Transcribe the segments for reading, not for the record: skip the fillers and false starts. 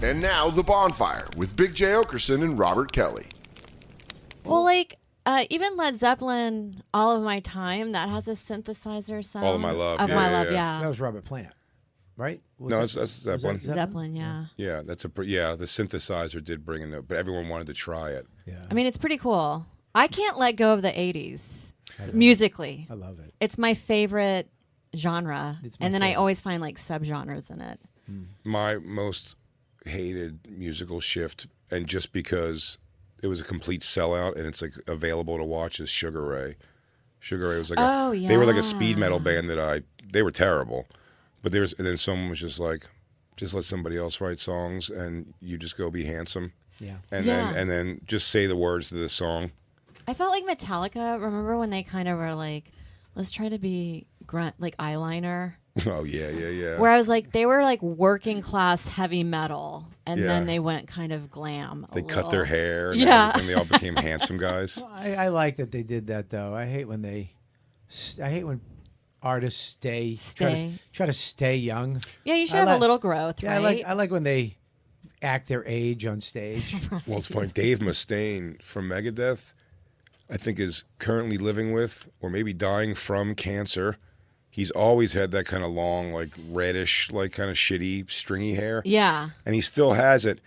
And now, The Bonfire with Big J. Okerson and Robert Kelly. Well, like, even Led Zeppelin, All of My Time, that has a synthesizer sound. All of My Love. Of Yeah, My yeah, Love, yeah. yeah. That was Robert Plant, right? No, that's Zeppelin. Zeppelin, yeah. Yeah, the synthesizer did bring in, but everyone wanted to try it. Yeah. I mean, it's pretty cool. I can't let go of the 80s musically. I love it. It's my favorite genre. It's my And then I favorite. always find like subgenres in it. My most hated musical shift, and just because it was a complete sellout and it's like available to watch, is Sugar Ray. Sugar Ray was like they were like a speed metal band they were terrible, but and then someone was just like, just let somebody else write songs and you just go be handsome. Yeah. And then just say the words to the song. I felt like Metallica. Remember when they kind of were like, let's try to be grunt, like eyeliner? Oh, yeah. Where I was like, they were like working class heavy metal, and Yeah. then they went kind of glam. They cut their hair and Yeah. and they all became handsome guys. I like that they did that though. I hate when artists try to stay young. Yeah, you should I have like- a little growth, Yeah, right? I like when they act their age on stage. Well, it's funny. Dave Mustaine from Megadeth, I think, is currently living with or maybe dying from cancer. He's always had that kind of long, like reddish, like kind of shitty, stringy hair. Yeah. And he still has it.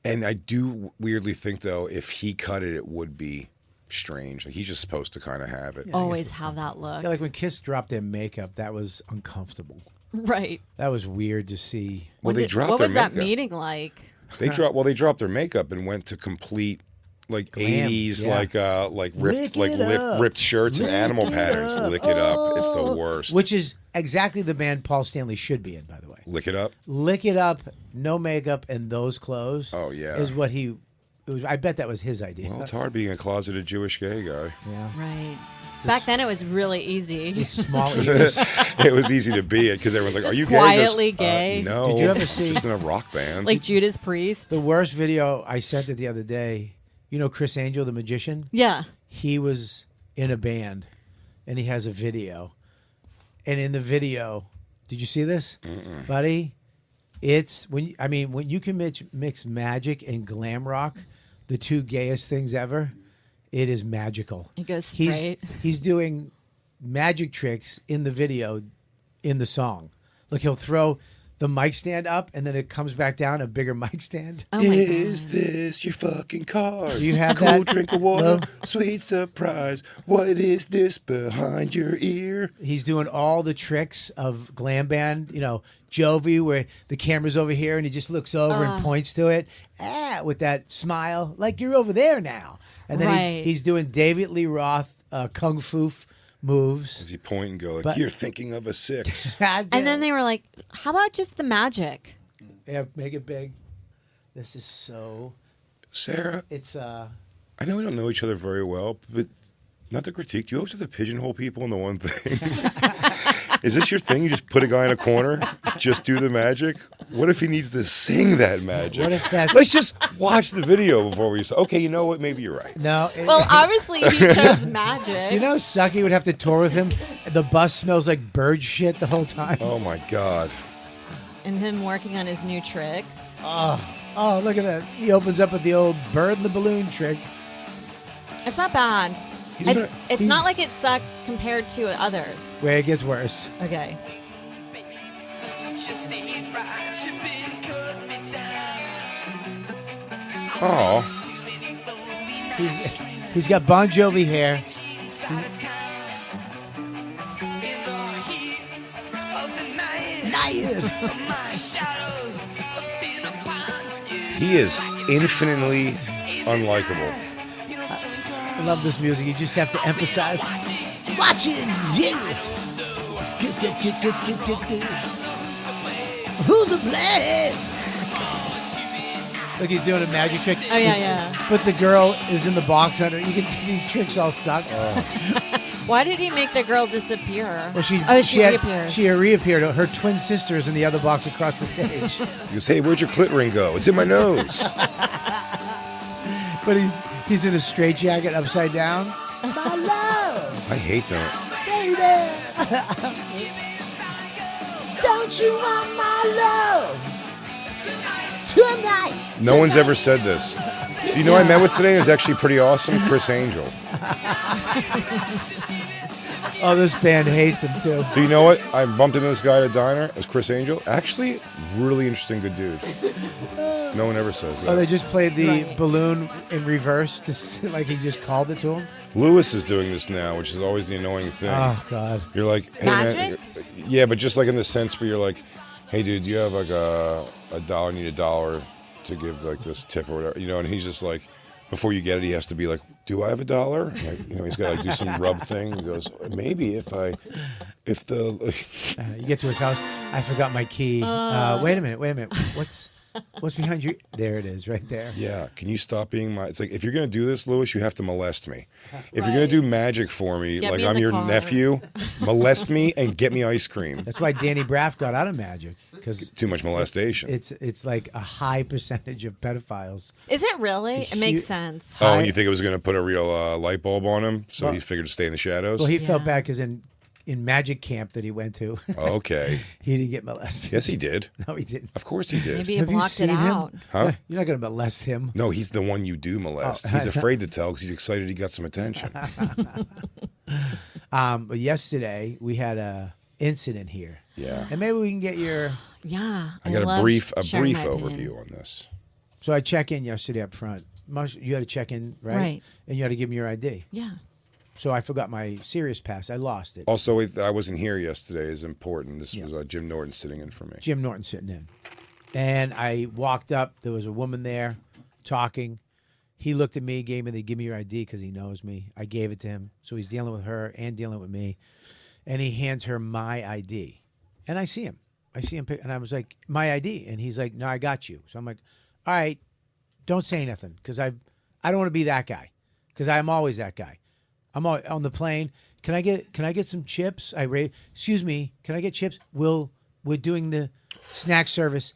And I do weirdly think, though, if he cut it, it would be strange. Like, he's just supposed to kind of have it. Yeah, I guess Always it's have that look. Yeah, like when Kiss dropped their makeup, that was uncomfortable. Right. That was weird to see. Well, they dropped What their was that makeup. meeting like? They dropped their makeup and went to complete like Glam, 80s yeah. like Lick ripped it up. ripped shirts and Lick animal it patterns. up. Lick it up. It's the worst. Which is exactly the band Paul Stanley should be in, by the way. Lick it up. Lick it up, no makeup, and those clothes. Oh, yeah. Is what he. It was, I bet that was his idea. Well, it's hard being a closeted Jewish gay guy. Yeah. Right. Back then it was really easy. With small ears. It was easy to be it because everyone's like, Just "Are you gay?" quietly He goes, gay. No. Did you ever see- Just in a rock band? Like Judas Priest. The worst video I sent it the other day. You know Chris Angel, the magician? Yeah. He was in a band, and he has a video. And in the video, did you see this, buddy? It's when you can mix magic and glam rock, the two gayest things ever. It is magical. He goes straight. He's doing magic tricks in the video, in the song. Like he'll throw the mic stand up, and then it comes back down, a bigger mic stand. Oh my Is God. this your fucking car? Do you have cool that? drink of water, Hello? sweet surprise. What is this behind your ear? He's doing all the tricks of glam band, Jovi, where the camera's over here and he just looks over and points to it, with that smile, like you're over there now. And then Right. he's doing David Lee Roth kung fu moves. Does he point and go like, But- "You're thinking of a 6"? And then they were like, how about just the magic? Yeah, make it big. This is so. Sarah, It's I know we don't know each other very well, but not to critique, do you always have to pigeonhole people into one thing? Is this your thing? You just put a guy in a corner, just do the magic? What if he needs to sing that magic? What if that- Let's just watch the video before we say, okay, you know what? Maybe you're right. no. Well, obviously he chose magic. you know, Sucky would have to tour with him. The bus smells like bird shit the whole time. Oh, my God. And him working on his new tricks. Oh, look at that! He opens up with the old bird in the balloon trick. It's not bad. He's It's, gonna- it's not like it sucked compared to others. Where it gets worse. Okay. Oh, He's got Bon Jovi hair. he is infinitely unlikable. I love this music. You just have to emphasize. Watching you. Who's the blade? Look, he's doing a magic trick. Oh, yeah. But the girl is in the box under. You can see these tricks all suck. Why did he make the girl disappear? Well, she reappeared. She reappeared. Her twin sister is in the other box across the stage. He goes, hey, where'd your clit ring go? It's in my nose. But he's in a straitjacket upside down. My love, I hate that. baby. Don't you want my love? No one's ever said this. Do you know who I met with today? It was actually pretty awesome. Chris Angel. Oh, this band hates him too. Do you know what? I bumped into this guy at a diner. It was Chris Angel. Actually, really interesting, good dude. No one ever says that. Oh, they just played the balloon in reverse, like he just called it to him. Lewis is doing this now, which is always the annoying thing. Oh God. You're like, hey man, yeah, but just like in the sense where you're like, hey dude, do you have like a dollar? Need $1 to give like this tip or whatever, and he's just like, before you get it, he has to be like, do I have $1? Like, he's got to like do some rub thing. He goes, maybe if the you get to his house, I forgot my key. Wait a minute. What's behind you? There it is, right there. Yeah, can you stop being my? It's like, if you're gonna do this, Lewis, you have to molest me. If you're gonna do magic for me, Get like me I'm your car. nephew, molest me and get me ice cream. That's why Danny Braff got out of magic, because Too much molestation. it's like a high percentage of pedophiles. Is it really? It makes sense. Oh, and you think it was gonna put a real light bulb on him, so he figured to stay in the shadows? Well, he felt bad because in magic camp that he went to, Okay. he didn't get molested. Yes, he did. No, he didn't. Of course he did. Maybe he Have you blocked seen it him? out. Huh? You're not going to molest him. No, he's the one you do molest. He's afraid to tell because he's excited he got some attention. But yesterday we had a incident here. Yeah. And maybe we can get your. Yeah. I got a love brief sharing my overview opinion. on this. So I check in yesterday up front. You had to check in, right? Right. And you had to give me your ID. Yeah. So I forgot my Sirius pass. I lost it. Also, I wasn't here yesterday is important. This was Jim Norton sitting in for me. Jim Norton sitting in. And I walked up. There was a woman there talking. He looked at me, gave me give me your ID because he knows me. I gave it to him. So he's dealing with her and dealing with me. And he hands her my ID. And I see him. And I was like, my ID. And he's like, no, I got you. So I'm like, all right, don't say nothing because I don't want to be that guy because I'm always that guy. I'm on the plane. Can I get some chips? Excuse me. Can I get chips? We're doing the snack service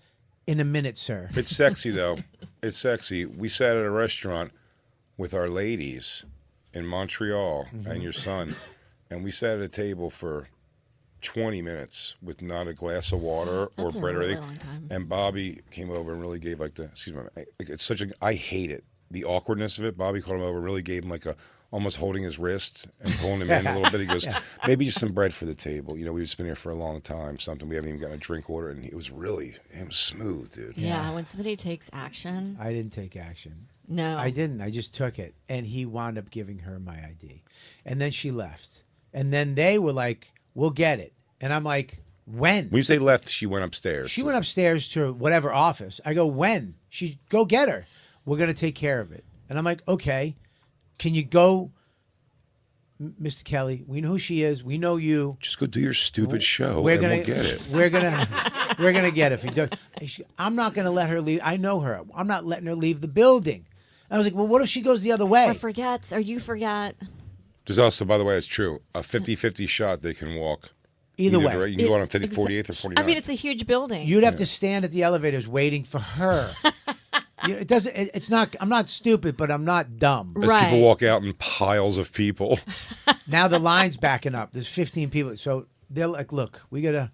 in a minute, sir. It's sexy, though. It's sexy. We sat at a restaurant with our ladies in Montreal and your son, and we sat at a table for 20 minutes with not a glass of water or That's a bread or really anything. long time. And Bobby came over and really gave excuse me, it's such I hate it. The awkwardness of it. Bobby called him over and really gave him almost holding his wrist and pulling him in a little bit. He goes, maybe just some bread for the table. We've just been here for a long time, something we haven't even gotten a drink order. And it was smooth, dude. Yeah. When somebody takes action. I didn't take action. No. I didn't. I just took it. And he wound up giving her my ID. And then she left. And then they were like, we'll get it. And I'm like, when? When you say left, she went upstairs. She went upstairs to whatever office. I go, when? She go get her. We're going to take care of it. And I'm like, okay. Can you go, Mr. Kelly? We know who she is. We know you. Just go do your stupid show We're and gonna we'll get it. We're gonna get it. If you don't, I'm not gonna let her leave. I know her. I'm not letting her leave the building. I was like, well, what if she goes the other way? Or forgets, or you forget. There's also, by the way, it's true, a 50-50 shot they can walk. Either way. You can go on 48th or 49th. I mean, it's a huge building. You'd have to stand at the elevators waiting for her. It doesn't. It's not. I'm not stupid, but I'm not dumb. As Right. people walk out in piles of people. Now the line's backing up. There's 15 people. So they're like, look, we gotta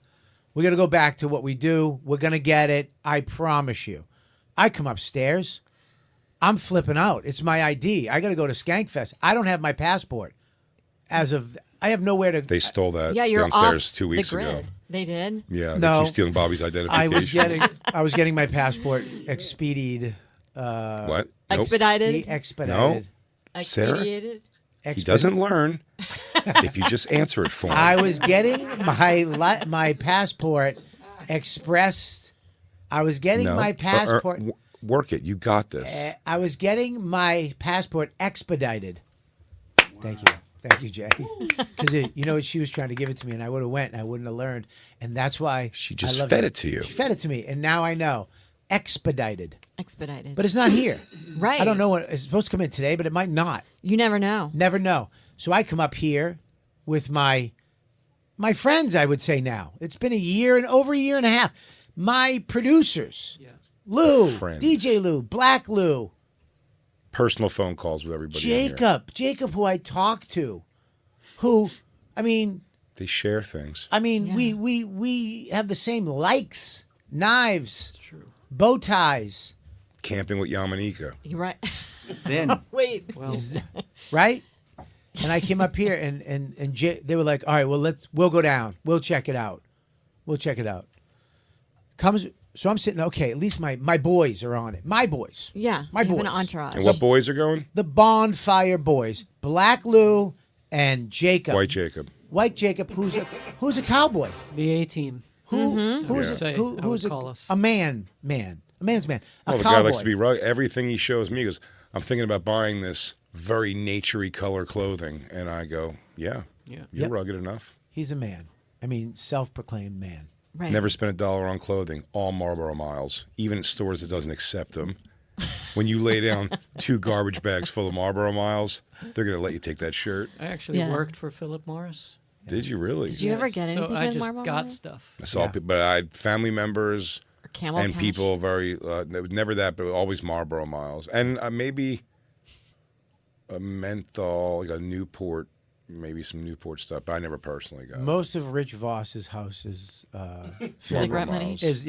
go back to what we do. We're gonna get it. I promise you. I come upstairs. I'm flipping out. It's my ID. I gotta go to Skankfest. I don't have my passport. I have nowhere to. They stole that Yeah, you're downstairs off 2 weeks the grid. ago. They did. Yeah, they No. keep stealing Bobby's identification. I was getting my passport expedited. What? Nope. Expedited. Expedited. Sarah? Expedited. He doesn't learn if you just answer it for him. I was getting my passport expressed. I was getting my passport. Work it. You got this. I was getting my passport expedited. Thank you. Thank you, Jay. Because she was trying to give it to me, and I would have went, and I wouldn't have learned, and that's why She just fed it to you. She fed it to me, and now I know. Expedited, Expedited. but it's not here. Right. I don't know when it's supposed to come in today, but it might not. You never know. Never know. So I come up here with my friends. I would say now it's been over a year and a half. My producers, Lou, Friends. DJ Lou, Black Lou. Personal phone calls with everybody. in here. Jacob, who I talk to, They share things. we have the same likes, knives, bow ties, camping with Yamanika. You're right. Sin. Wait. Well, Right? And I came up here and they were like, all right, well, we'll go down. We'll check it out. So I'm sitting, okay, at least my boys are on it. My boys. Yeah. My you have boys. an entourage. And what boys are going? The Bonfire boys. Black Lou and Jacob. White Jacob. White Jacob, who's a cowboy. the A team. Who's Say, who's I would call us. a man's man. A Oh, the cowboy. guy likes to be right. Everything he shows me goes, I'm thinking about buying this very naturey color clothing. And I go, yeah, Yeah. you're Yep. rugged enough. He's a man. I mean, self-proclaimed man. Right. Never spent $1 on clothing. All Marlboro miles. Even at stores that doesn't accept them. When you lay down 2 garbage bags full of Marlboro miles, they're going to let you take that shirt. I actually Yeah. worked for Philip Morris. Did you really? Did you ever get anything So I with just Marlboro got Morris? stuff. I saw Yeah. people, but I had family members Or Camel and Cash? people very, never that, but always Marlboro miles. And maybe a menthol, like a Newport, maybe some Newport stuff, but I never personally got it. Most of Rich Voss's house is Cigarette money? miles. is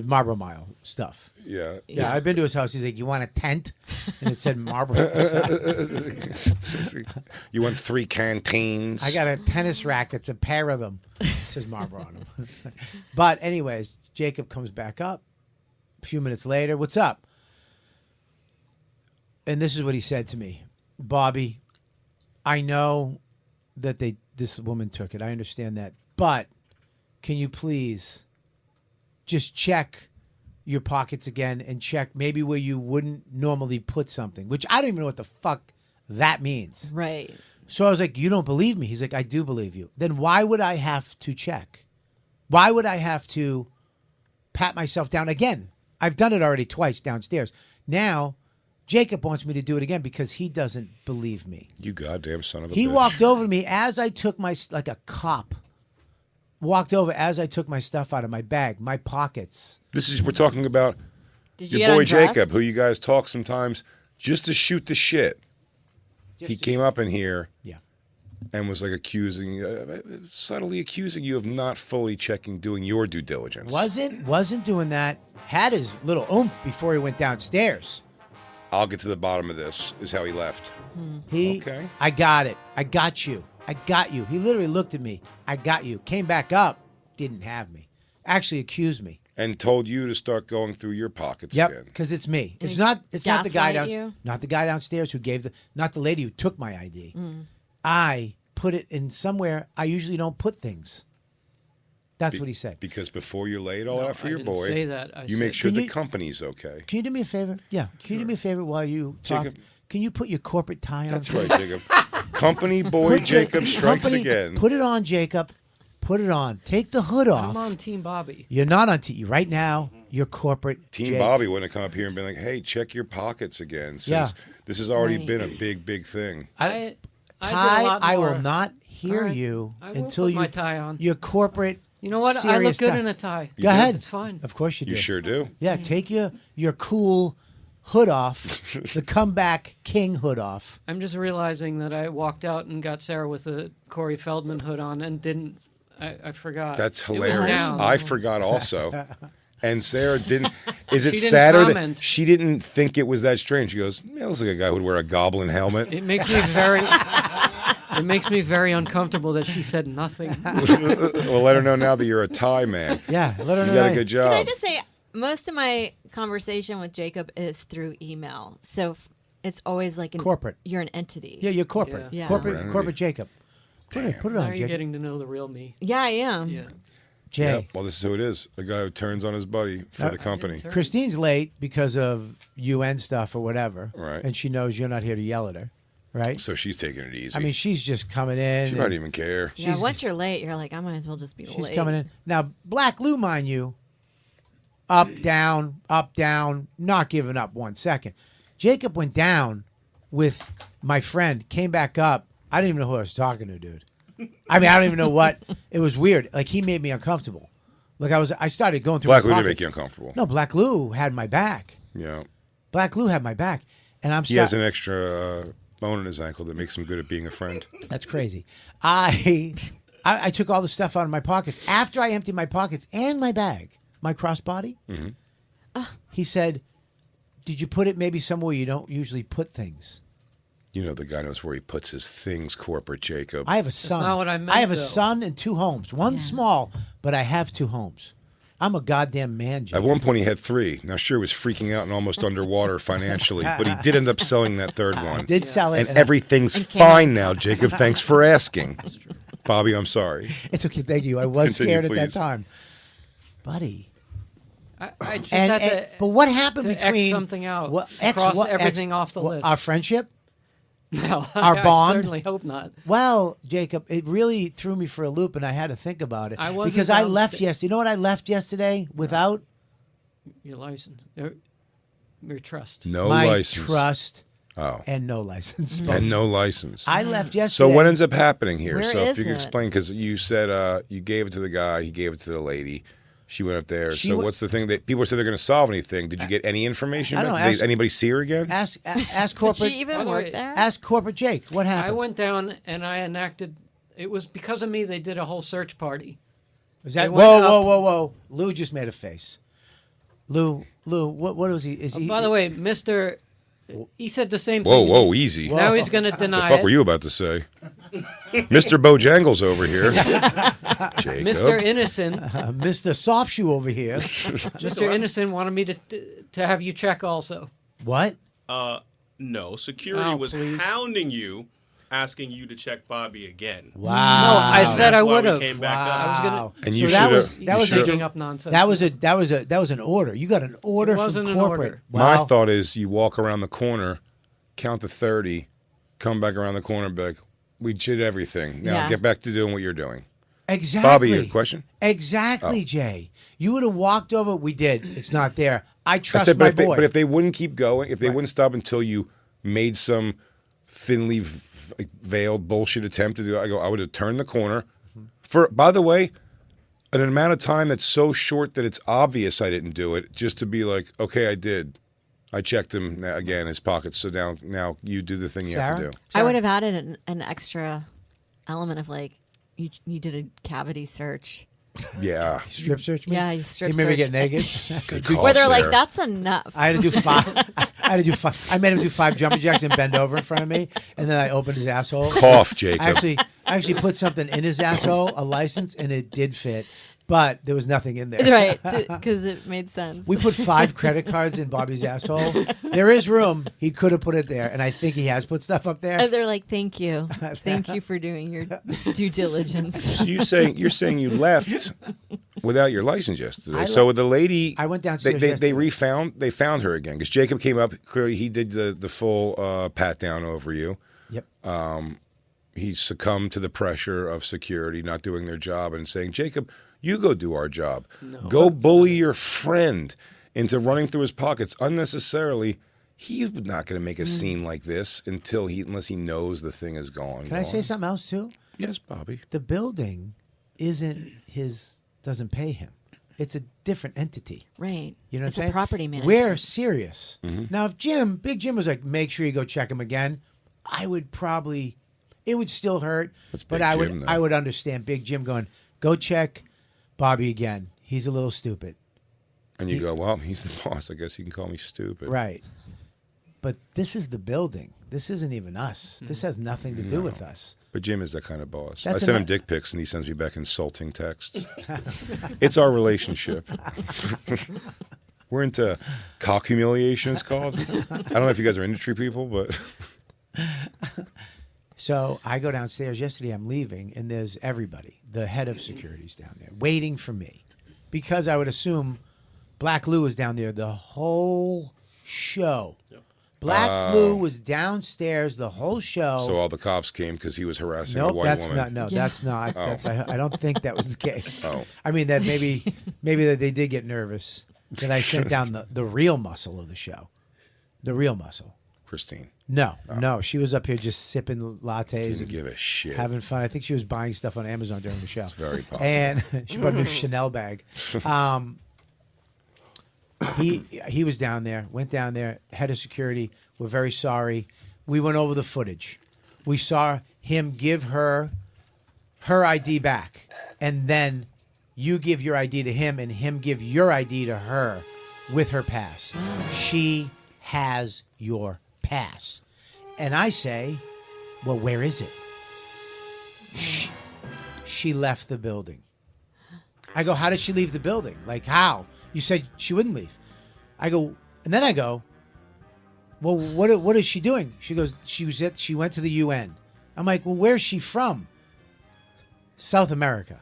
Marlboro Mile stuff. Yeah. Yeah, I've been to his house. He's like, "You want a tent?" And it said Marlboro. You want 3 canteens? I got a tennis rackets, a pair of them. It says Marlboro on them. But anyways, Jacob comes back up. A few minutes later, what's up? And this is what he said to me, Bobby. I know that this woman took it. I understand that, but can you please just check your pockets again and check maybe where you wouldn't normally put something, which I don't even know what the fuck that means. Right. So I was like, you don't believe me? He's like, I do believe you. Then why would I have to check? Why would I have to pat myself down again? I've done it already twice downstairs. Now, Jacob wants me to do it again because he doesn't believe me. You goddamn son of a He bitch. walked over to me as I took like a cop, walked over as I took my stuff out of my bag, my pockets. We're talking about Did you your get boy undressed? Jacob, who you guys talk sometimes just to shoot the shit. He came up in here Yeah. and was like subtly accusing you of not fully doing your due diligence. Wasn't doing that. Had his little oomph before he went downstairs. I'll get to the bottom of this, is how he left. Okay. I got it. I got you. I got you. He literally looked at me. I got you. Came back up. Didn't have me. Actually accused me. And told you to start going through your pockets Yep, again. because it's me. And It's he not the guy gaslight you? not the guy downstairs who gave not the lady who took my ID. I put it in somewhere I usually don't put things. That's what he said. Because before you lay it all No, out for I your didn't boy, say that. I you make said- sure Can the you- company's okay. Can you do me a favor? Yeah. Can you do me a favor while you talk? Jacob. Can you put your corporate tie on? That's please? right, Jacob. Company boy Put your Jacob strikes company- again. Put it on, Jacob. Put it on. Take the hood off. I'm on Team Bobby. You're not on right now. You're corporate. Team Jake. Bobby wouldn't have come up here and been like, hey, check your pockets again. Since this has already Right. been a big, big thing. I did a Ty, lot I more. will not hear All right. you I will until put you my tie on. your corporate. You know what? I serious look good tie. in a tie. Go ahead. It's fine. Of course you do. You sure do. Yeah, take your cool hood off, the comeback king hood off. I'm just realizing that I walked out and got Sarah with a Corey Feldman hood on and didn't. I forgot. That's It was hilarious. down. I forgot also. And Sarah didn't. Is it She didn't sadder that comment. she didn't think it was that strange? She goes, "Man, looks like a guy who'd wear a goblin helmet." It makes me very. It makes me very uncomfortable that she said nothing. Well, let her know now that you're a tie man. Yeah, let her You know. got a that. good Can I job. just say, most of my conversation with Jacob is through email. So it's always like Corporate. You're an entity. Yeah, you're corporate. Yeah. Corporate, Corporate corporate Jacob. Put it Now on, you're Jacob. getting to know the real me. Yeah, I am. Yeah. Jay. Yeah, well, this is who it is. The guy who turns on his buddy for the company. turn. Christine's late because of UN stuff or whatever. Right. And she knows you're not here to yell at her. Right? So she's taking it easy. I mean, she's just coming in. she and might even care. Yeah, She's- once you're late, you're like, I might as well just be she's late. coming in. Now, Black Lou, mind you, up, down, not giving up 1 second. Jacob went down with my friend, came back up. I didn't even know who I was talking to, dude. I mean, I don't even know what. It was weird. Like, he made me uncomfortable. Like, I started going through Black my Lou did pockets. make you uncomfortable. No, Black Lou had my back. Yeah. Black Lou had my back. And I'm He has an extra bone in his ankle that makes him good at being a friend. That's crazy. I took all the stuff out of my pockets. After I emptied my pockets and my bag, my crossbody, he said, Did you put it maybe somewhere you don't usually put things? You know the guy knows where he puts his things, corporate Jacob. I have a son. not what I meant, I have a though. son and 2 homes. One small, but I have 2 homes. I'm a goddamn man, Jake. At one point, he had 3. Now, sure, he was freaking out and almost underwater financially, but he did end up selling that third one. I did sell it. And everything's fine now, Jacob. Thanks for asking. Bobby, I'm sorry. It's okay. Thank you. I was Continue, scared at that please. time. Buddy. I just had to. But what happened to X between something out, X, cross what, everything off the what, list. Our friendship? No, our I bond? certainly hope not. Well, Jacob, it really threw me for a loop, and I had to think about it. I wasn't because I left downsta- yesterday. You know what I left yesterday without? Your license, your trust. No My license. trust Oh. and no license. And no license. I left yesterday. So what ends up happening here? Where So if is you could it? explain, because you said you gave it to the guy, he gave it to the lady. She went up there. She So wa- what's the thing that people said they're going to solve anything? Did you get any information? I don't back? know, Did anybody see her again? Ask Did corporate. she even By the work way, there? Ask corporate Jake. What I happened? went down and I enacted. It was because of me. They did a whole search party. Is that They went whoa? up- Lou just made a face. Lou, what was he? Is he? By the way, Mister, he said the same Whoa, thing. whoa, easy. Now he's going to The deny fuck it. were you about to say? Mr. Bojangles over here. Jacob. Mr. Innocent, Mr. Soft Shoe over here. Mr. Innocent wanted me to have you check also. What? No, security Oh, was please. hounding you, asking you to check Bobby again. Wow. No, I said That's I why would we have. came back up. I was gonna. Wow. And So you that shoulda- was you that was shoulda- Making up nonsense. that was an order. You got an order It wasn't from an corporate. order. My Wow. thought is you walk around the corner, count to 30, come back around the corner and be like, we did everything. Now Yeah. get back to doing what you're doing. Exactly. Bobby, you have a question? Exactly, Jay. You would have walked over. We did. It's not there. I I trust said, my but boy. if they wouldn't keep going, if they wouldn't stop until you made some thinly veiled bullshit attempt to do it, I would have turned the corner. For, by the way, an amount of time that's so short that it's obvious I didn't do it, just to be like, okay, I did. I checked him again, his pockets. So now you do the thing you have to Sarah? do. I would have added an extra element of like you did a cavity search. Yeah. Strip search me. Yeah, you strip You made me search. get naked. Good call, Where they're like, Sarah. that's enough. I had to do 5. I had to do 5. I made him do 5 jumping jacks and bend over in front of me, and then I opened his asshole. Cough, Jacob. I actually put something in his asshole, a license, and it did fit, but there was nothing in there. Right, because it made sense. We put 5 credit cards in Bobby's asshole. There is room. He could have put it there, and I think he has put stuff up there. And they're like, thank you. Thank you for doing your due diligence. So you're saying you left without your license yesterday. I So the lady, I went downstairs They yesterday. they found her again because Jacob came up. Clearly, he did the full pat down over you. Yep. He succumbed to the pressure of security not doing their job and saying, Jacob, you go do our job. Go bully your friend into running through his pockets unnecessarily. He's not going to make a scene like this unless he knows the thing is gone. Can I say something else too? Yes, Bobby. The building doesn't pay him. It's a different entity. Right. You know what It's I'm a saying? property manager. We're serious. Mm-hmm. Now, if Big Jim was like, make sure you go check him again, I would probably, it would still hurt, That's but Big Jim, though. I would understand Big Jim going, go check Bobby again. He's a little stupid. And you go, well, he's the boss. I guess he can call me stupid. Right. But this is the building. This isn't even us. This has nothing to do with us. But Jim is that kind of boss. That's I send him enough. dick pics and he sends me back insulting texts. It's our relationship. We're into cock humiliation, it's called. I don't know if you guys are industry people, but So I go downstairs yesterday. I'm leaving, and there's everybody. The head of security's down there waiting for me, because I would assume Black Lou was down there the whole show. Black Lou was downstairs the whole show. so all the cops came because he was harassing a Nope, white that's woman. not. No, Yeah. that's not. That's. I don't think that was the case. Oh. I mean that maybe that they did get nervous that I sent down the real muscle of the show, the real muscle. Christine No, she was up here just sipping lattes didn't and give a shit. having fun. I think she was buying stuff on Amazon during the show. very possible. And she bought a new Chanel bag. He was down there, went down there, head of security. We're very sorry. We went over the footage. We saw him give her ID back, and then you give your ID to him, and him give your ID to her with her pass. She has your pass? And I say, well, where is it? She left the building. I go, how did she leave the building? Like, how? You said she wouldn't leave. I go, and then I go, well, what is she doing? She goes, she went to the UN. I'm like, well, where's she from? South America.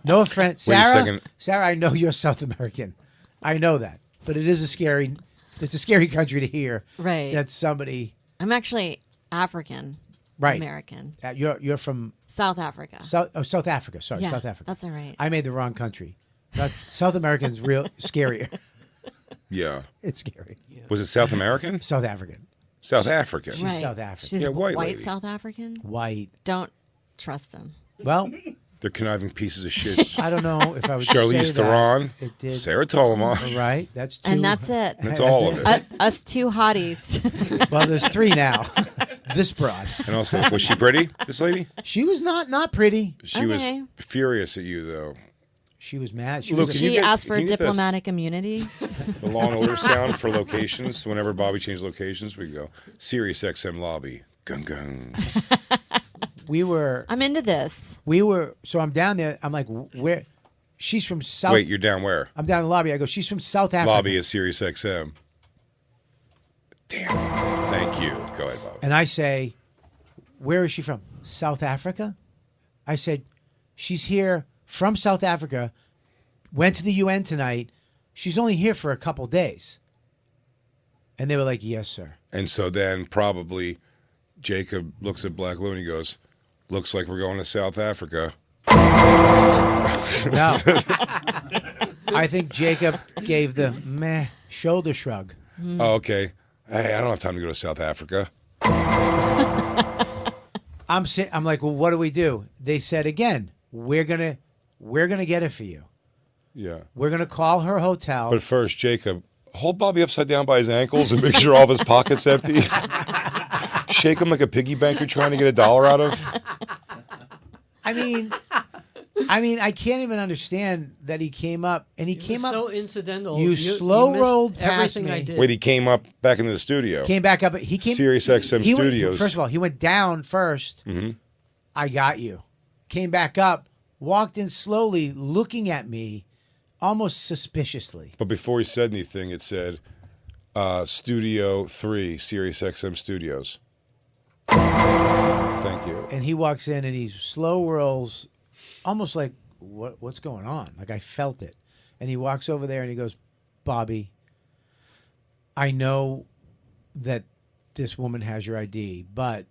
No offense. Wait a Sarah, second. Sarah, I know you're South American. I know that. But it's a scary country to hear. Right. That somebody. I'm actually African. Right. American. You're from South Africa. South Africa. Sorry, Yeah, South Africa. that's all right. I made the wrong country. South American's real scarier. Yeah. It's scary. Was it South American? South African. South African. She's South African. She's Yeah, white white lady. South African. White. Don't trust him. Well, They're conniving pieces of shit. I don't know if I would Charlize say Theron, that. It did. Sarah Tolomar. Right. That's two. And that's it. That's all of it. Us two hotties. Well, there's three now. This broad. And also, was she pretty, this lady? She was not pretty. She Okay. was furious at you, though. She was mad. She Look, was can you She get- asked for can you get this? diplomatic immunity. The Law and Order sound for locations. Whenever Bobby changed locations, we go, Sirius XM lobby. Gung gung. we were. I'm into this. So I'm down there. I'm like, where? She's from South. Wait, you're down where? I'm down in the lobby. I go, she's from South Africa. Lobby is Sirius XM. Damn. Thank you. Go ahead, Bobby. And I say, where is she from? South Africa? I said, she's here from South Africa, went to the UN tonight. She's only here for a couple days. And they were like, yes, sir. And so then probably Jacob looks at Black Loon and he goes, looks like we're going to South Africa. No. I think Jacob gave the meh shoulder shrug. Oh, okay. Hey, I don't have time to go to South Africa. I'm like, well, what do we do? They said again, we're gonna get it for you. Yeah. We're gonna call her hotel. But first, Jacob, hold Bobby upside down by his ankles and make sure all of his pockets empty. Shake him like a piggy bank you're trying to get $1 out of. I mean, I can't even understand that he came up and he came up. So incidental. You missed slow-rolled past everything me. I did. Wait, he came up back into the studio. Came back up. He came. Sirius XM he went- Studios. first of all, he went down 1st. Mm-hmm. I got you. Came back up. Walked in slowly, looking at me, almost suspiciously. But before he said anything, it said Studio 3, Sirius XM Studios. Thank you. And he walks in and he slow rolls, almost like what's going on? Like I felt it. And he walks over there and he goes, Bobby, I know that this woman has your ID, but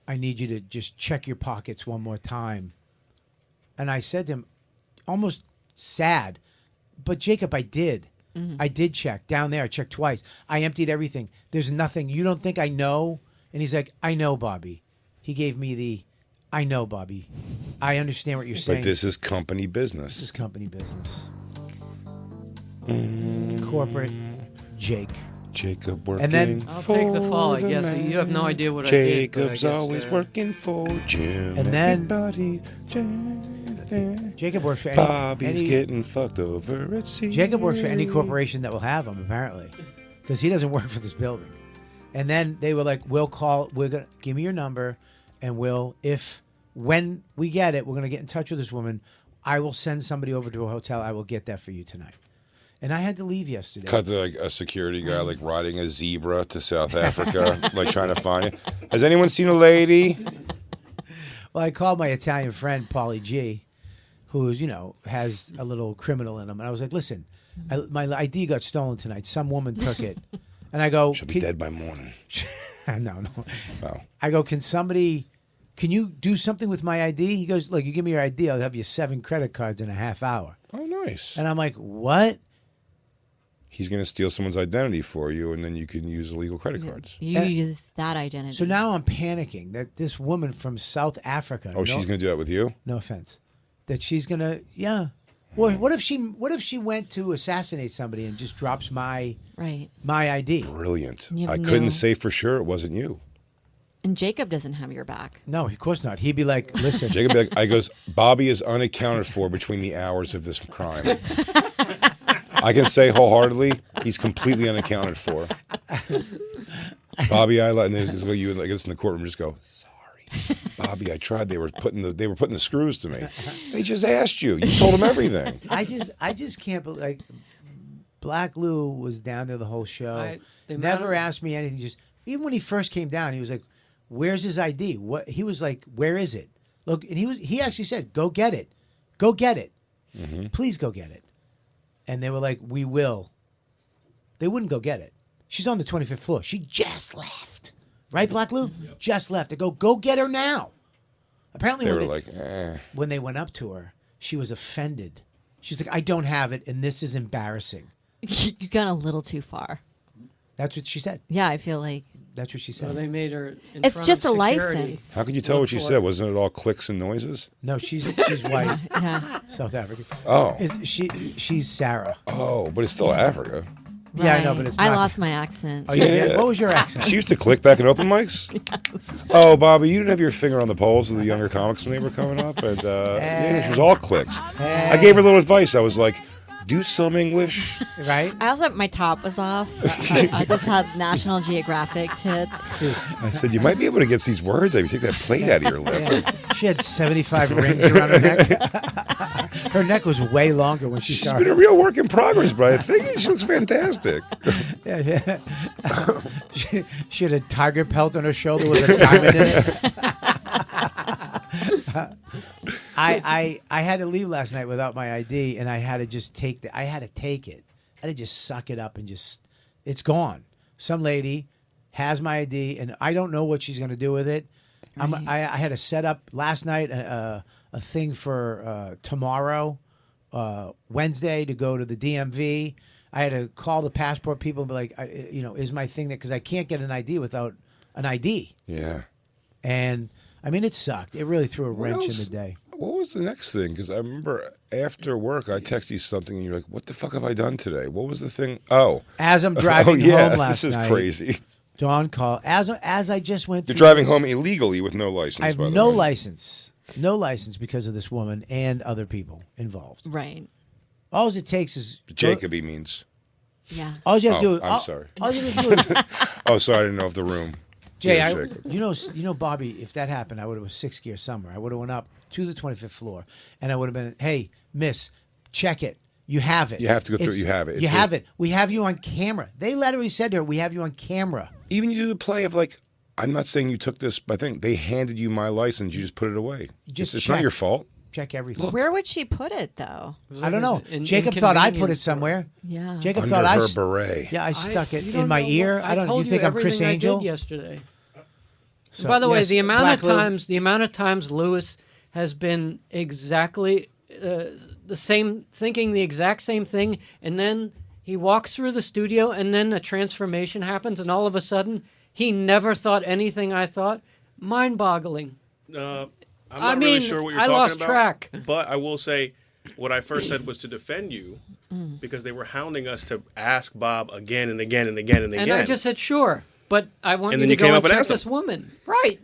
I need you to just check your pockets one more time. And I said to him, almost sad, but Jacob, I did. Mm-hmm. I did check down there. I checked twice. I emptied everything. There's nothing. You don't think I know? And he's like, I know, Bobby. He gave me the, I know, Bobby. I understand what you're saying. But this is company business. This is company business. Corporate Jake. Jacob working And then- I'll for take the fall, I the guess. man. You have no idea what I did. but I Jacob's guess, always working for Jim. And then- Everybody, Jacob works for Bobby's any getting fucked over at sea. Jacob works for any corporation that will have him, apparently, because he doesn't work for this building. And then they were like, we're gonna give me your number, and when we get it, we're gonna get in touch with this woman. I will send somebody over to a hotel. I will get that for you tonight. And I had to leave yesterday. Cut to like a security guy like riding a zebra to South Africa, like trying to find it. Has anyone seen a lady? Well, I called my Italian friend Paulie G, who's has a little criminal in him, and I was like, listen, my ID got stolen tonight. Some woman took it, and I go, She'll be dead by morning. no. Wow. I go, can you do something with my ID? He goes, look, you give me your ID, I'll have you 7 credit cards in a half hour. Oh, nice. And I'm like, what? He's going to steal someone's identity for you, and then you can use illegal credit cards. You And- use that identity. So now I'm panicking that this woman from South Africa. Oh, she's going to do that with you? No offense. That she's gonna, yeah. Or what if she went to assassinate somebody and just drops my right. ID? Brilliant. You have I couldn't no- say for sure it wasn't you. And Jacob doesn't have your back. No, of course not. He'd be like, listen, Jacob, be like, I goes, Bobby is unaccounted for between the hours of this crime. I can say wholeheartedly, He's completely unaccounted for. Bobby, and then just go, you like this in the courtroom, just go, sorry, Bobby, I tried. They were putting the screws to me. They just asked you. You told them everything. I just can't believe, like, Black Lou was down there the whole show. Never asked me anything. Just even when he first came down, he was like, "Where's his ID?" What he was like, "Where is it?" Look, and he actually said, "Go get it, go get it, please go get it." And they were like, "We will." They wouldn't go get it. She's on the 25th floor. She just left, right, Black Lou? Yep. Just left. I go get her now. Apparently, when they went up to her, she was offended. She's like, "I don't have it, and this is embarrassing." You got a little too far. That's what she said. Yeah, I feel like. That's what she said. Well, they made her. It's just a license. How could you tell what she said? Wasn't it all clicks and noises? No, she's white. Yeah. South African. Oh. She's Sarah. Oh, but it's still Africa. Right. Yeah, I know, but it's not. I lost my accent. Oh, you did? What was your accent? She used to click back in open mics? Oh, Bobby, you didn't have your finger on the pulse of the younger comics when they were coming up? And yeah, she was all clicks. I gave her a little advice. I was like, do some English. Right? I also, my top was off. I just had National Geographic tits. I said, you might be able to get these words. I take that plate out of your lip. Yeah. She had 75 rings around her neck. Her neck was way longer when she She's started. been a real work in progress, but I think she looks fantastic. Yeah. She had a tiger pelt on her shoulder with a diamond in it. I had to leave last night without my ID, and I had to just take I had to take it. I had to just suck it up and it's gone. Some lady has my ID, and I don't know what she's going to do with it. Right. I had to set up last night a thing for tomorrow, Wednesday, to go to the DMV. I had to call the passport people and be like, is my thing that, because I can't get an ID without an ID. Yeah. And I mean, it sucked. It really threw a wrench in the day. What was the next thing? Because I remember after work, I texted you something, and you're like, what the fuck have I done today? What was the thing? Oh. As I'm driving home last night. This is crazy. Dawn called. As I just went through You're driving home illegally with no license, I have by the no way. license. No license because of this woman and other people involved. Right. All it takes is... Jacoby means. Yeah. All you have to do is... I'm sorry. All you have to do is... Oh, sorry, I didn't know if the room... Jay, you know, Bobby, if that happened, I would have was 6th gear somewhere. I would have went up to the 25th floor, and I would have been, hey, miss, check it. You have it. You have to go through. You have it. You have it. We have you on camera. They literally said to her, we have you on camera. Even you do the play of like, I'm not saying you took this, but I think they handed you my license. You just put it away. It's not your fault. Check everything. Where would she put it, though? I don't know. Jacob thought I put it somewhere. Yeah. Jacob Under thought her beret. Yeah, I stuck it in my ear. I don't. You think I'm Chris Angel? I did yesterday. So, by the way, yes, the amount of times Lewis has been exactly the same, thinking the exact same thing, and then he walks through the studio, and then a transformation happens, and all of a sudden he never thought anything I thought. Mind-boggling. I'm not really sure what you're I talking lost about. track. But I will say, what I first said was to defend you because they were hounding us to ask Bob again and again and again and again. And I just said, sure, but I want you to you go came and up and check asked this him. woman. Right.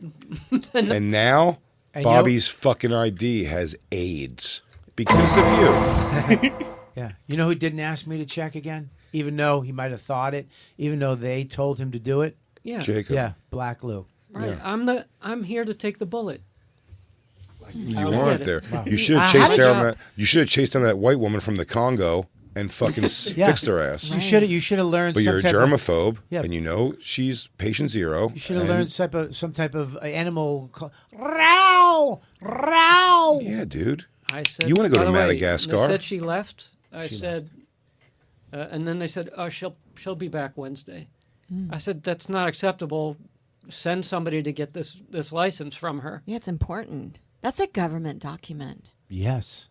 And now Bobby's fucking ID has AIDS because of you. Yeah. You know who didn't ask me to check again? Even though he might have thought it, even though they told him to do it? Yeah. Jacob. Yeah, Black Lou. Right. Yeah. I'm here to take get You it. weren't there. Wow. You should have How chased did down you- that. You should have chased down that white woman from the Congo and fucking fixed her ass. You should have learned. But you're a some type germaphobe, Yeah. and you know she's patient zero. You should have and- learned some type of animal. Row, row. Yeah, dude. I said, You wanna go by to the way, Madagascar? They said she left. I said, and then they said, oh, she'll be back Wednesday. I said, that's not acceptable. Send somebody to get this license from her. Yeah, it's important. That's a government document. Yes.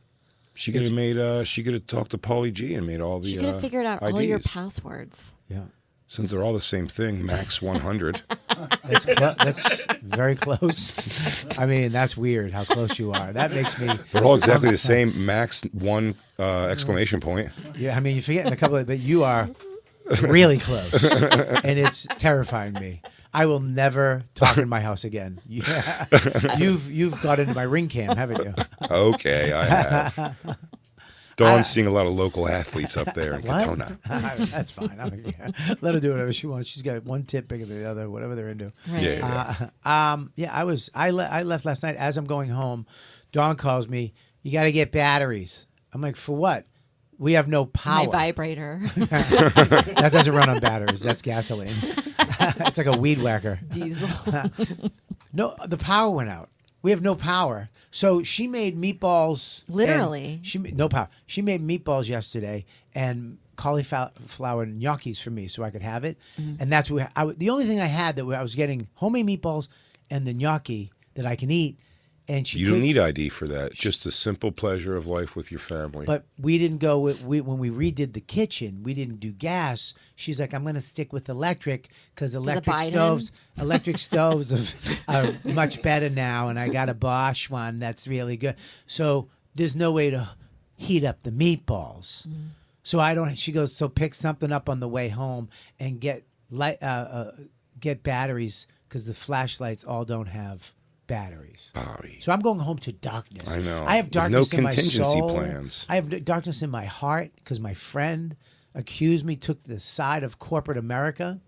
She could have made. She could have talked to Paulie G and made all the. She could have figured out all your IDs. passwords. Yeah. Since they're all the same thing, max 100. That's very close. I mean, that's weird how close you are. That makes me. They're all exactly the same, max 1 exclamation point. Yeah, I mean, you're forgetting a couple of, but you are really close, and it's terrifying me. I will never talk in my house again. Yeah. You've got into my ring cam, haven't you? Okay, I have. Dawn's seeing a lot of local athletes up there in What? Katona. That's fine. Let her do whatever she wants. She's got one tip bigger than the other, whatever they're into. Right. I left last night. As I'm going home, Dawn calls me. You got to get batteries. I'm like, for what? We have no power. My vibrator. That doesn't run on batteries. That's gasoline. It's like a weed whacker. Diesel. No, the power went out. We have no power. So she made meatballs. Literally. No power. She made meatballs yesterday and cauliflower gnocchis for me so I could have it. And that's what the only thing I had that I was getting homemade meatballs and the gnocchi that I can eat. And You don't need ID for that. Just the simple pleasure of life with your family. But we didn't go when we redid the kitchen. We didn't do gas. She's like, I'm going to stick with electric because electric stoves are much better now. And I got a Bosch one that's really good. So there's no way to heat up the meatballs. So I don't. She goes, so pick something up on the way home and get batteries because the flashlights all don't have batteries. So I'm going home to darkness. I know. I have darkness no in my contingency soul. plans. I have darkness in my heart because my friend accused me, took the side of corporate America.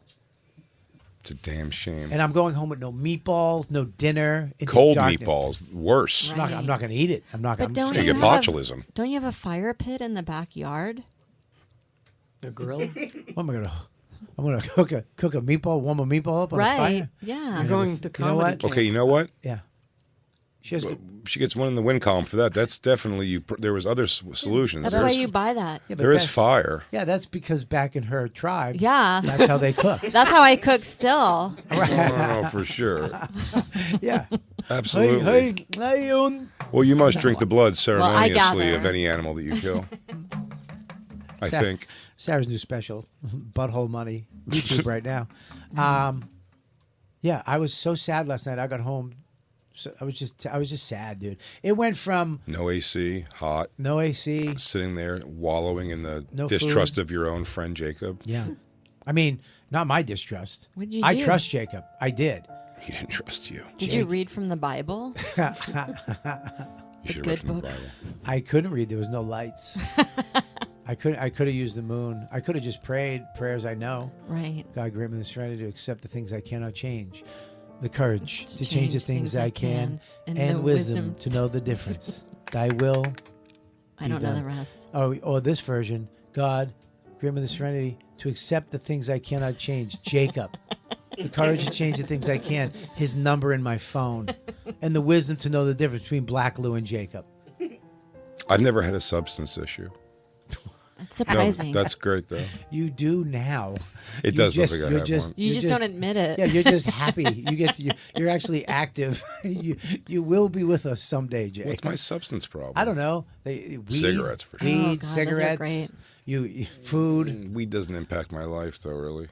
It's a damn shame. And I'm going home with no meatballs, no dinner. Cold meatballs, worse. Right. I'm not going to eat it. I'm not But going don't You you get have botulism. Don't you have a fire pit in the backyard? A grill. What am I going to? I'm going to cook a meatball, warm a meatball up on a Right. fire. Yeah. You're going to You know comedy what? camp. Okay, you know what? Yeah. She has. She gets one in the win column for that. That's definitely you. There was other solutions. That's There why is- you buy that. Yeah, but there is that's- fire. Yeah, that's because back in her tribe. Yeah. That's how they cooked. That's how I cook still. No, for sure. Yeah. Absolutely. Hey, Well, you must drink the blood I ceremoniously gather. of any animal that you kill. I Sarah- think. Sarah's new special, Butthole Money, YouTube right now. Yeah, I was so sad last night. I got home. So I was just sad, dude. It went from No AC, hot, no AC. sitting there wallowing in the No distrust food. of your own friend Jacob. Yeah. I mean, not my distrust. What'd you I do? trust Jacob. I did. He didn't trust you. Did you read from the Bible? You should have read good from the book. Bible. I couldn't read. There was no lights. I could have used the moon. I could have just prayed prayers I know. Right. God grant me the serenity to accept the things I cannot change, the courage to change the things I can, and the wisdom to know the difference. Thy will. I don't know done. the rest. Or this version, God grant me the serenity to accept the things I cannot change. Jacob. The courage to change the things I can. His number in my phone. And the wisdom to know the difference between Black Lou and Jacob. I've never had a substance issue. That's No, surprising. that's great though. You do now. It You does just- look like I you're have just- one. you just don't admit it. Yeah, you're just happy. You're actually active. You will be with us someday, Jay. What's my substance problem? I don't know. Weed, Cigarettes, for sure. Weed, Oh, God, those are cigarettes. great. Food. Weed doesn't impact my life though, really.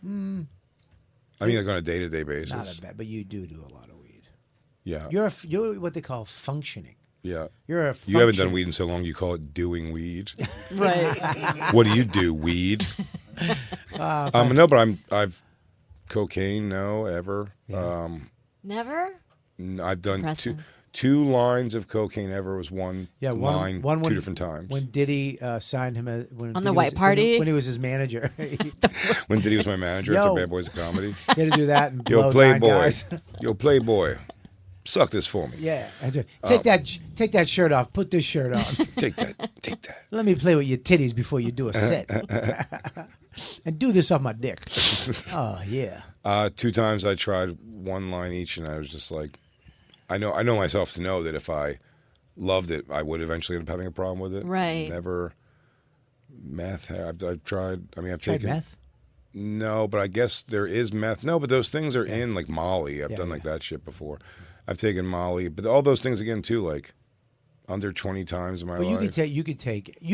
I mean, like on a day-to-day basis. Not a bad, but you do a lot of weed. Yeah, You're what they call functioning. yeah. You're a. You haven't done function- weed in so long. You call it doing weed. Right. What do you do? Weed? No, but I've cocaine. No, ever. Never? I've done Impressive. two lines of cocaine. Ever was one Yeah, line one two different times. When Diddy signed him when On Diddy the white was- party? when he was his manager, he When Diddy was my manager Yo. after Bad Boys of Comedy. had to do that and Yo, blow 9 Playboy. guys. Yo, Playboy. Suck this for me. Yeah, that's right. Take that shirt off. Put this shirt on. Take that. Take that. Let me play with your titties before you do a set. And do this off my dick. Oh yeah. 2 times I tried one line each, and I was just like, I know myself to know that if I loved it, I would eventually end up having a problem with it. Right. Never. Meth. I've tried. I mean, I've Tried taken meth. No, but I guess there is meth. No, but those things are in like Molly. I've done like that shit before. I've taken Molly, but all those things again too, like under 20 times in my Well, life. you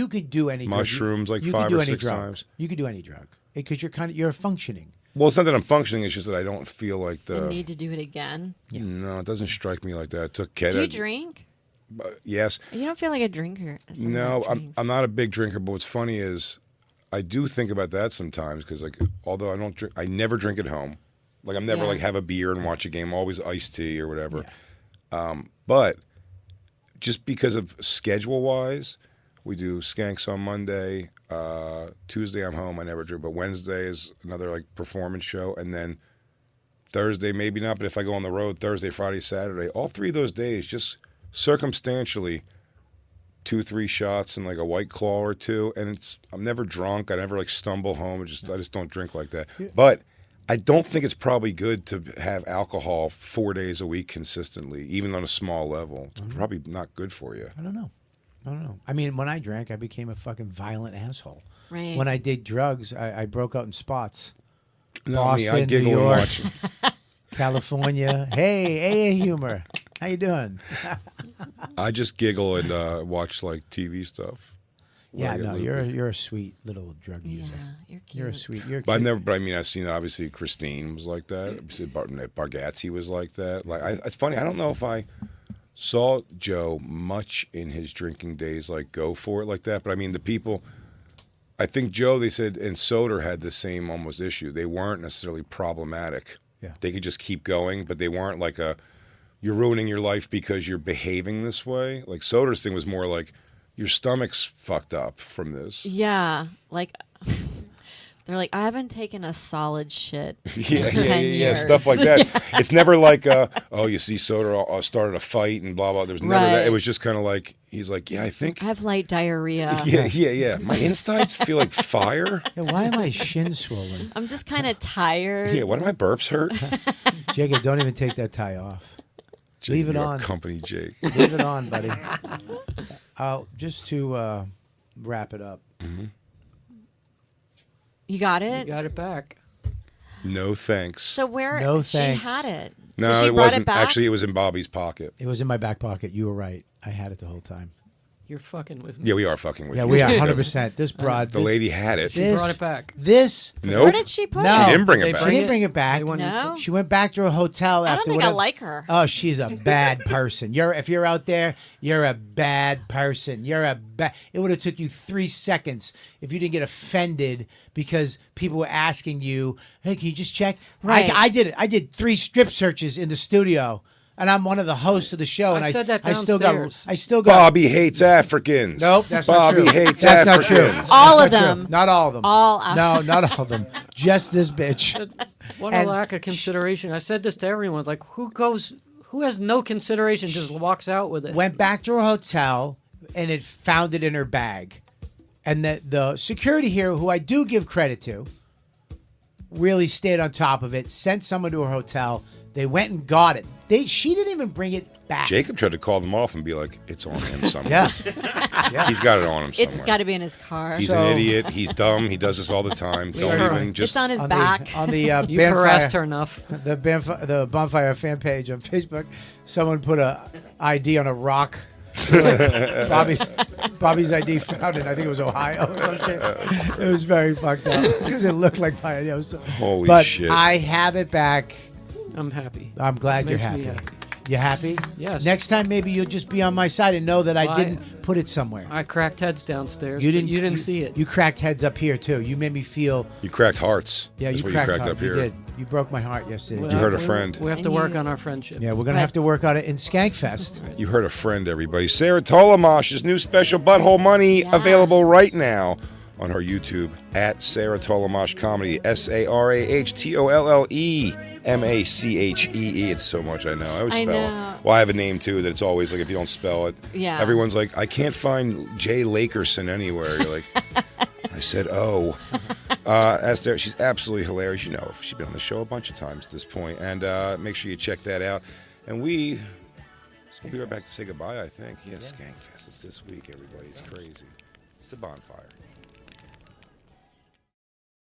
could do any drug. Mushrooms, like you 5 could do or any 6 drug. times. You could do any drug because you're functioning. Well, it's not that I'm functioning. It's just that I don't feel like You need to do it again. No, it doesn't strike me like that. I took Do you ketamine. drink? Yes. You don't feel like a drinker. someone No, that drinks. I'm not a big drinker. But what's funny is I do think about that sometimes because, like, although I don't drink, I never drink at home. Like, I'm never Yeah. like have a beer and watch a game. Always iced tea or whatever. But just because of schedule wise, We do Skanks on Monday. Tuesday I'm home. I never drink. But Wednesday is another like performance show, and then Thursday maybe not. But if I go on the road, Thursday, Friday, Saturday, all 3 of those days, just circumstantially, 2-3 shots and like a White Claw or 2, and I'm never drunk. I never like stumble home. I just don't drink like that. But I don't think it's probably good to have alcohol 4 days a week consistently, even on a small level. It's probably not good for you. I don't know. I mean, when I drank, I became a fucking violent asshole. Right. When I did drugs, I broke out in spots. No, Boston, I giggle New and York, watch. California. Hey, humor. How you doing? I just giggle and watch like TV stuff. Yeah, no, you're a sweet little drug user. Yeah, you're cute. You're a sweet. You're But cute. I mean, I've seen obviously Christine was like that. Obviously, Bargatze was like that. It's funny. I don't know if I saw Joe much in his drinking days, like go for it like that. But I mean, the people. I think Joe, they said, and Soder had the same almost issue. They weren't necessarily problematic. Yeah. They could just keep going, but they weren't like you're ruining your life because you're behaving this way. Like Soder's thing was more like your stomach's fucked up from this. Yeah, like they're like, I haven't taken a solid shit Yeah, in 10 years. stuff like that. It's never like, you see, Soder started a fight and blah blah. There was never that. Right. It was just kind of like he's like, yeah, I think. I have light diarrhea. Yeah. My insides feel like fire. Yeah, why am I shin swollen? I'm just kind of tired. Yeah, why do my burps hurt? Jacob, don't even take that tie off. Jake, Leave it you're on. Company Jake. Leave it on, buddy. Just to wrap it up. You got You it? got it back. No thanks. So where No she thanks. had it? No, so she it brought wasn't. it back? Actually, it was in Bobby's pocket. It was in my back pocket. You were right. I had it the whole time. You're fucking with me. Yeah, we are fucking with Yeah, you. we are 100%. This broad. The lady had it. She This- brought it back. This. Nope. Where did she put No. She it? didn't bring They it back. She bring didn't it? bring it back. They wanted No. to- She went back to a hotel I after don't think whatever. I like her. Oh, she's a bad person. If you're out there, you're a bad person. You're a bad. It would have took you 3 seconds if you didn't get offended because people were asking you, "Hey, can you just check?" Right. I did it. I did 3 strip searches in the studio, and I'm one of the hosts of the show. And I said that I still got. downstairs. I still got. Bobby hates Africans. Nope, that's Bobby not true. hates That's not true. Africans. All That's of not true. them. Not all of them. All of No, not all of them. Just this bitch. What And a lack of consideration. I said this to everyone. Like, who has no consideration, just walks out with it? Went back to her hotel and it found it in her bag. And the security here, who I do give credit to, really stayed on top of it, sent someone to her hotel. They went and got it. She didn't even bring it back. Jacob tried to call them off and be like, "It's on him somewhere." Yeah. He's got it on him somewhere. It's got to be in his car. He's So- an idiot. He's dumb. He does this all the time. Don't are- even just. It's on his on back. the You Bonfire, harassed her enough. the Bonfire fan page on Facebook. Someone put a ID on a rock. Bobby's ID found it. I think it was Ohio or some shit. It was very fucked up because it looked like my ID. Holy but shit. I have it back. I'm happy. I'm glad you're Makes me happy. You happy? Yes. Next time, maybe you'll just be on my side and know that I Well, didn't put it somewhere. I cracked heads downstairs. You but didn't. You didn't see it. You cracked heads up here too. You made me feel. You cracked hearts. Yeah, That's you what cracked, you cracked heart. up here. You did. You broke my heart yesterday. Well, You hurt a we- friend. We have to And work you- on our friendship. Yeah, we're gonna But- have to work on it in Skankfest. You heard a friend, everybody. Sarah Tolomosh's new special Butthole Money Yeah. available right now on her YouTube at Sarah Tolomosh Comedy. SarahTollemache. It's so much I know. I always I spell know. it. Well, I have a name too that it's always like if you don't spell it. Yeah. Everyone's like, I can't find Jay Lakerson anywhere. You're like, I said, oh. As there, she's absolutely hilarious. You know, she's been on the show a bunch of times at this point. And make sure you check that out. And we'll be right back to say goodbye, I think. Yes, Skankfest. It's this week, everybody. It's crazy. It's the Bonfire.